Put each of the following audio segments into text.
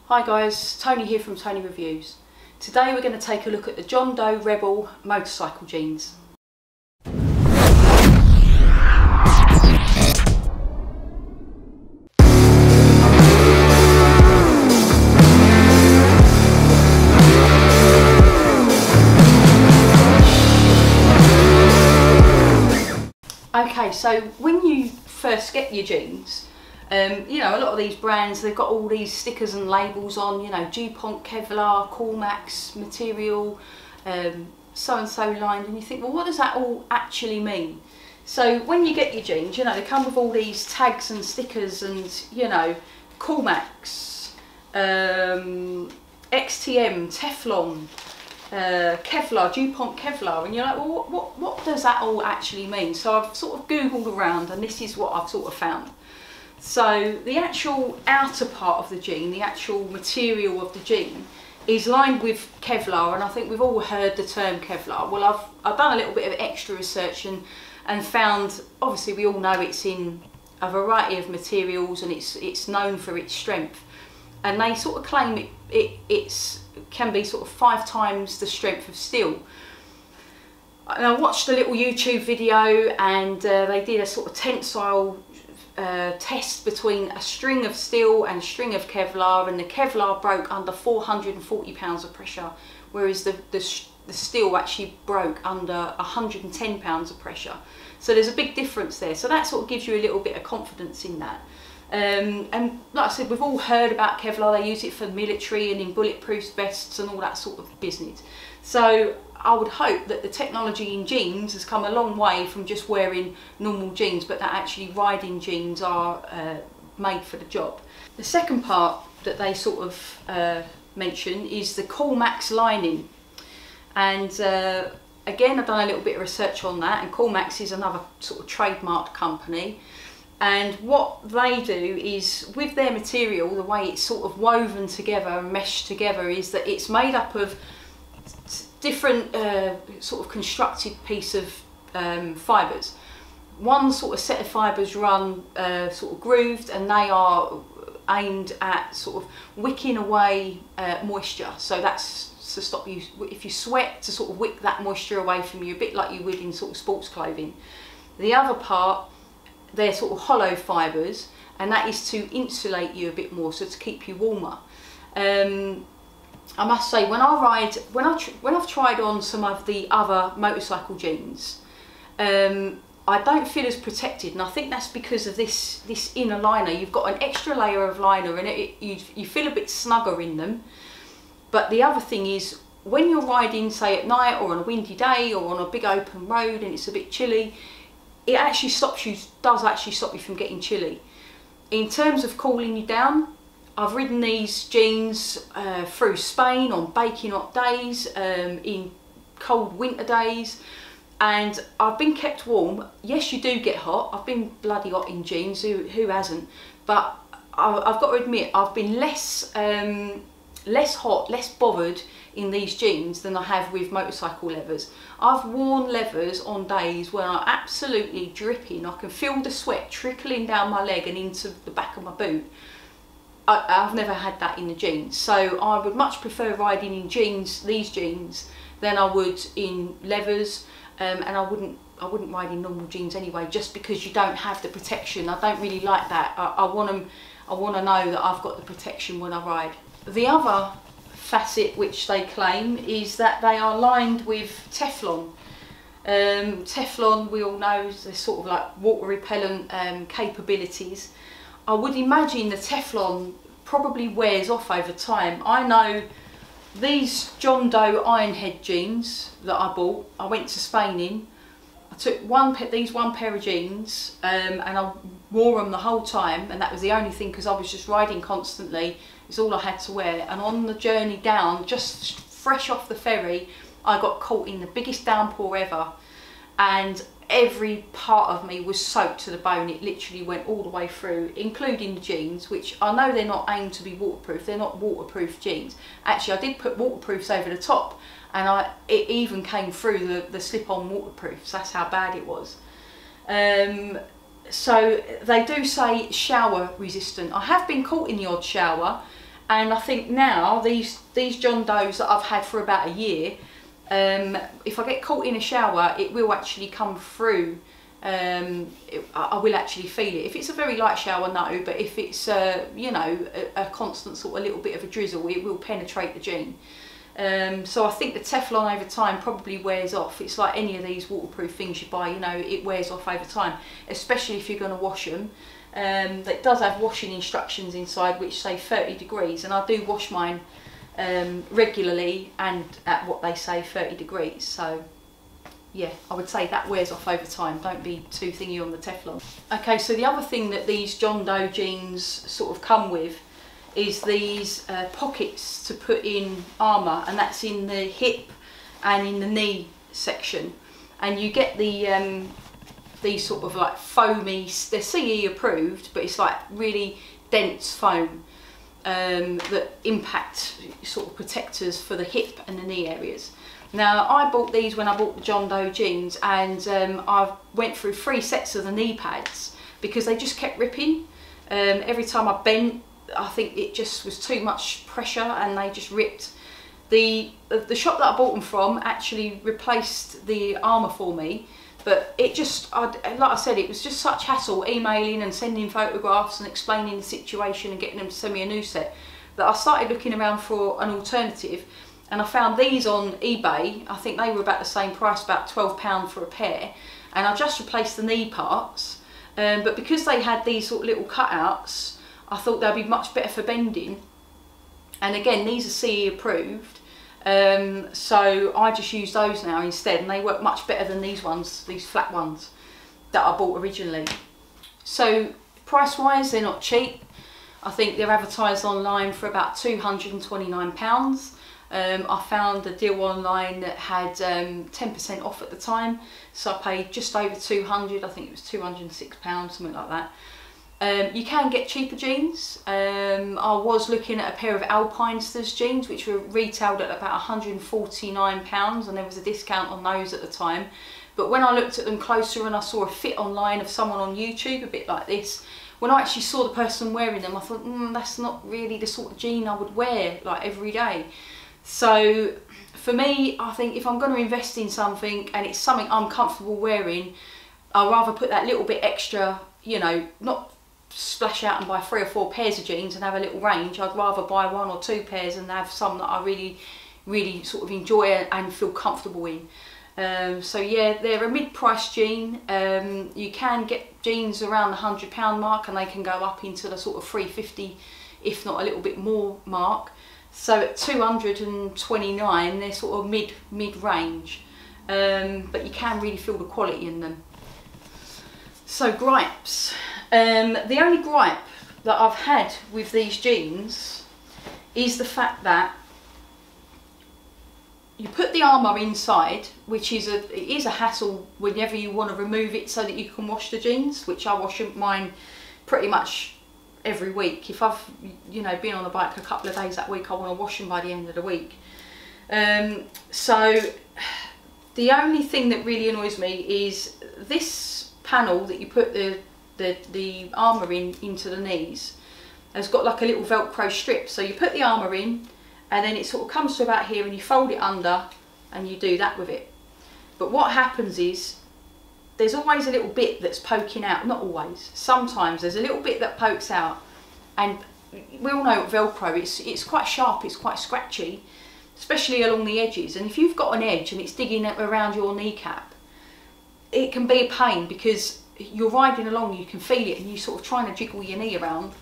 Hi guys, Toni here from Toni Reviews. Today we're going to take a look at the John Doe Rebel motorcycle jeans. Okay, so when you first get your jeans, you know, a lot of these brands, they've got all these stickers and labels on, you know, DuPont, Kevlar, Coolmax material, so-and-so lined, and you think, well, what does that all actually mean? So when you get your jeans, you know, they come with all these tags and stickers and, you know, Coolmax, XTM, Teflon, Kevlar, DuPont Kevlar, and you're like, well, what does that all actually mean? So I've sort of Googled around, and this is what I've sort of found. So the actual outer part of the jean, the actual material of the jean, is lined with Kevlar, and I think we've all heard the term Kevlar. Well, I've done a little bit of extra research and found, obviously we all know it's in a variety of materials and it's known for its strength, and they sort of claim it can be sort of 5 times the strength of steel. And I watched a little YouTube video, and they did a sort of tensile test between a string of steel and a string of Kevlar, and the Kevlar broke under 440 pounds of pressure, whereas the steel actually broke under 110 pounds of pressure. So there's a big difference there. So that sort of gives you a little bit of confidence in that. And like I said, we've all heard about Kevlar. They use it for military and in bulletproof vests and all that sort of business. So I would hope that the technology in jeans has come a long way from just wearing normal jeans, but that actually riding jeans are made for the job. The second part that they sort of mention is the Coolmax lining, and again, I've done a little bit of research on that, and Coolmax is another sort of trademarked company, and what they do is, with their material, the way it's sort of woven together and meshed together, is that it's made up of different sort of constructed piece of fibres. One sort of set of fibres run sort of grooved, and they are aimed at sort of wicking away moisture. So that's to stop you, if you sweat, to sort of wick that moisture away from you, a bit like you would in sort of sports clothing. The other part, they're sort of hollow fibres, and that is to insulate you a bit more, so to keep you warmer. I must say, when I've tried on some of the other motorcycle jeans, I don't feel as protected, and I think that's because of this inner liner. You've got an extra layer of liner, and you feel a bit snugger in them. But the other thing is, when you're riding, say at night or on a windy day or on a big open road and it's a bit chilly, it actually does actually stop you from getting chilly. In terms of cooling you down, I've ridden these jeans through Spain on baking hot days, in cold winter days, and I've been kept warm. Yes, you do get hot. I've been bloody hot in jeans, who hasn't? But I've got to admit, I've been less hot, less bothered in these jeans than I have with motorcycle leathers. I've worn leathers on days where I'm absolutely dripping. I can feel the sweat trickling down my leg and into the back of my boot. I've never had that in the jeans, so I would much prefer riding in jeans, these jeans, than I would in leathers, and I wouldn't ride in normal jeans anyway, just because you don't have the protection. I don't really like that. I want to know that I've got the protection when I ride. The other facet which they claim is that they are lined with Teflon. Teflon, we all know, is sort of like water repellent capabilities. I would imagine the Teflon probably wears off over time. I know these John Doe Ironhead jeans that I bought, I went to Spain in. I took these one pair of jeans and I wore them the whole time, and that was the only thing, because I was just riding constantly. It's all I had to wear. And on the journey down, just fresh off the ferry, I got caught in the biggest downpour ever, and every part of me was soaked to the bone. It literally went all the way through, including the jeans, which I know they're not aimed to be waterproof. They're not waterproof jeans. Actually, I did put waterproofs over the top, and it even came through the slip-on waterproofs. That's how bad it was. So they do say shower resistant. I have been caught in the odd shower, And I think now these John Does that I've had for about a year, if I get caught in a shower, it will actually come through. I will actually feel it. If it's a very light shower, no, but if it's you know, a constant sort of little bit of a drizzle, it will penetrate the jean. So I think the Teflon over time probably wears off. It's like any of these waterproof things you buy, you know, it wears off over time, especially if you're going to wash them. It does have washing instructions inside which say 30 degrees, and I do wash mine regularly and at what they say 30 degrees. So yeah, I would say that wears off over time. Don't be too thingy on the Teflon. Okay, so the other thing that these John Doe jeans sort of come with is these pockets to put in armour, and that's in the hip and in the knee section. And you get the these sort of like foamy, they're CE approved, but it's like really dense foam that impact sort of protectors for the hip and the knee areas. Now I bought these when I bought the John Doe jeans, and I went through 3 sets of the knee pads because they just kept ripping. Every time I bent, I think it just was too much pressure and they just ripped. The shop that I bought them from actually replaced the armour for me, but it just, like I said, it was just such hassle emailing and sending photographs and explaining the situation and getting them to send me a new set, that I started looking around for an alternative, and I found these on eBay. I think they were about the same price, about £12 for a pair, and I just replaced the knee parts, but because they had these sort of little cutouts, I thought they'd be much better for bending. And again, these are CE approved, so I just use those now instead, and they work much better than these ones, these flat ones that I bought originally. So price wise, they're not cheap. I think they're advertised online for about £229. I found a deal online that had 10% off at the time, so I paid just over £200, I think it was £206, something like that. You can get cheaper jeans. I was looking at a pair of Alpinesters jeans which were retailed at about £149, and there was a discount on those at the time. But when I looked at them closer and I saw a fit online of someone on YouTube a bit like this, when I actually saw the person wearing them, I thought, that's not really the sort of jean I would wear like every day. So for me, I think if I'm going to invest in something and it's something I'm comfortable wearing, I'd rather put that little bit extra, you know, not splash out and buy 3 or 4 pairs of jeans and have a little range. I'd rather buy 1 or 2 pairs and have some that I really sort of enjoy and feel comfortable in. So yeah, they're a mid-price jean. You can get jeans around the £100 mark, and they can go up into the sort of £350, if not a little bit more mark. So at £229, they're sort of mid-range, but you can really feel the quality in them. So gripes. The only gripe that I've had with these jeans is the fact that you put the armour inside, which is it is a hassle whenever you want to remove it so that you can wash the jeans, which I wash mine pretty much every week. If I've, you know, been on the bike a couple of days that week, I want to wash them by the end of the week. So the only thing that really annoys me is this panel that you put the armour into the knees has got like a little Velcro strip. So you put the armour in, and then it sort of comes to about here, and you fold it under and you do that with it. But what happens is there's always a little bit that's poking out. Not always, sometimes there's a little bit that pokes out, and we all know Velcro, it's quite sharp, it's quite scratchy, especially along the edges. And if you've got an edge and it's digging around your kneecap, it can be a pain, because you're riding along, you can feel it, and you're sort of trying to jiggle your knee around.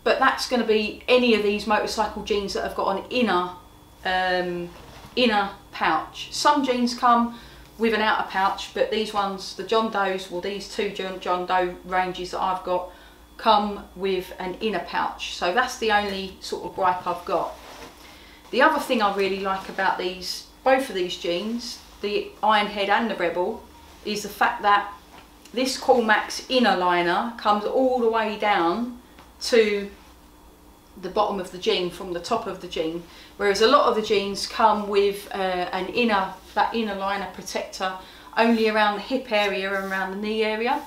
But that's going to be any of these motorcycle jeans that have got an inner pouch. Some jeans come with an outer pouch, but these ones, the John Does, well, these 2 John Doe ranges that I've got, come with an inner pouch. So that's the only sort of gripe I've got. The other thing I really like about both of these jeans, the Ironhead and the Rebel, is the fact that this Coolmax inner liner comes all the way down to the bottom of the jean from the top of the jean, whereas a lot of the jeans come with that inner liner protector only around the hip area and around the knee area.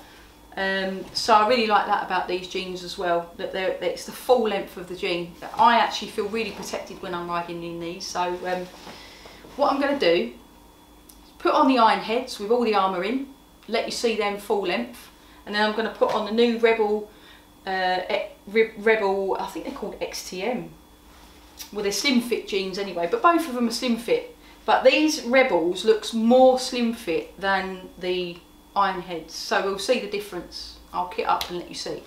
So I really like that about these jeans as well, that it's the full length of the jean. I actually feel really protected when I'm riding in these. So what I'm going to do is put on the Ironheads with all the armour in, let you see them full length, and then I'm going to put on the new Rebel, Rebel, I think they're called XTM. Well, they're slim fit jeans anyway, but both of them are slim fit. But these Rebels looks more slim fit than the Ironheads, so we'll see the difference. I'll kit up and let you see.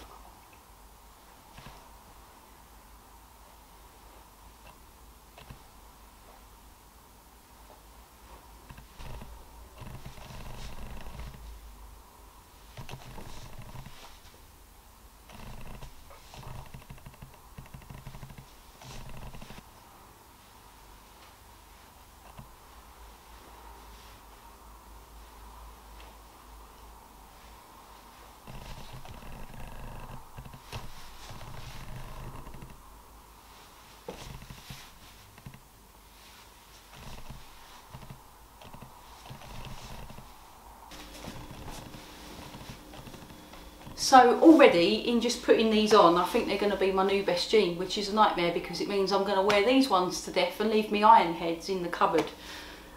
So already in just putting these on, I think they're going to be my new best jean, which is a nightmare because it means I'm going to wear these ones to death and leave me Ironheads in the cupboard.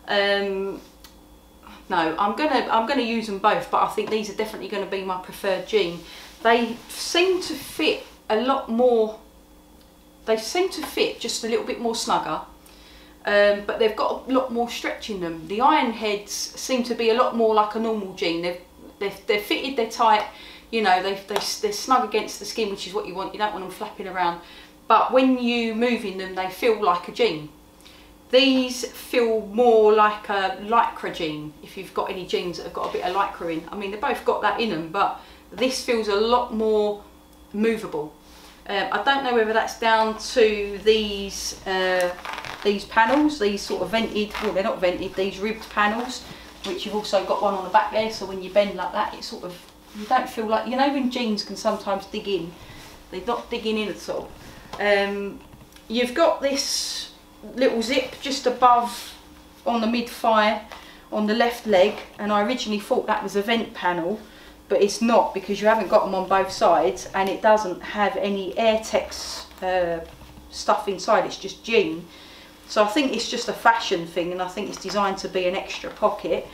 No, I'm gonna use them both, but I think these are definitely going to be my preferred jean. They seem to fit a lot more. They seem to fit just a little bit more snugger, but they've got a lot more stretch in them. The Ironheads seem to be a lot more like a normal jean. They're fitted, they're tight. You know, they're snug against the skin, which is what you want. You don't want them flapping around. But when you move in them, they feel like a jean. These feel more like a lycra jean, if you've got any jeans that have got a bit of lycra in. I mean, they've both got that in them, but this feels a lot more movable. I don't know whether that's down to these panels, these sort of vented, well, they're not vented, these ribbed panels, which you've also got one on the back there, so when you bend like that, it sort of, you don't feel like, you know when jeans can sometimes dig in, they're not digging in at all. You've got this little zip just above on the mid-thigh on the left leg, and I originally thought that was a vent panel, but it's not because you haven't got them on both sides, and it doesn't have any Airtex stuff inside, it's just jean. So I think it's just a fashion thing, and I think it's designed to be an extra pocket.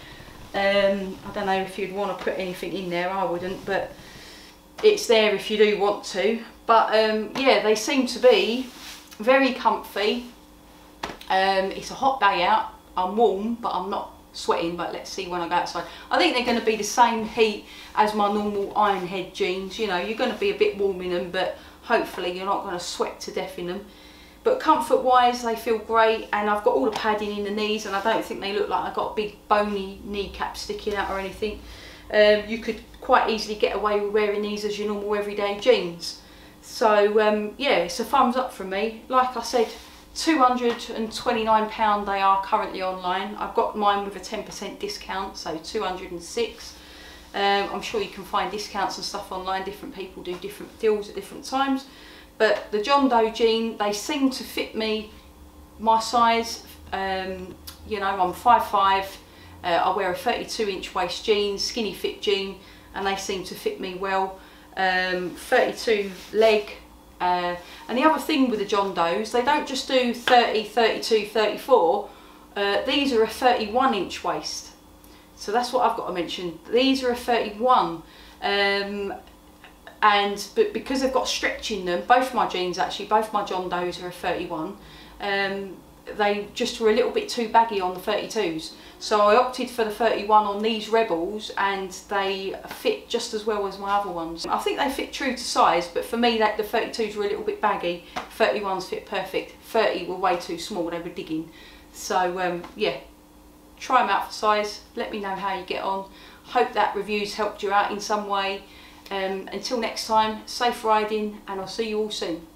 I don't know if you'd want to put anything in there, I wouldn't, but it's there if you do want to. But yeah, they seem to be very comfy. It's a hot day out, I'm warm but I'm not sweating, but let's see when I go outside. I think they're going to be the same heat as my normal Ironhead jeans. You know, you're going to be a bit warm in them, but hopefully you're not going to sweat to death in them. But comfort wise, they feel great, and I've got all the padding in the knees, and I don't think they look like I've got a big bony kneecap sticking out or anything. You could quite easily get away with wearing these as your normal everyday jeans. So yeah, it's a thumbs up from me. Like I said, £229 they are currently online. I've got mine with a 10% discount, so 206. I'm sure you can find discounts and stuff online. Different people do different deals at different times. But the John Doe jean, they seem to fit me, my size. You know, I'm 5'5", I wear a 32-inch waist jean, skinny fit jean, and they seem to fit me well. 32 leg. And the other thing with the John Does, they don't just do 30, 32, 34. These are a 31-inch waist. So that's what I've got to mention. These are a 31. But because they've got stretch in them, both my jeans actually, both my John Does are a 31, they just were a little bit too baggy on the 32s. So I opted for the 31 on these Rebels, and they fit just as well as my other ones. I think they fit true to size, but for me the 32s were a little bit baggy, 31s fit perfect, 30 were way too small, they were digging. So yeah, try them out for size, let me know how you get on. Hope that review's helped you out in some way. Until next time, safe riding, and I'll see you all soon.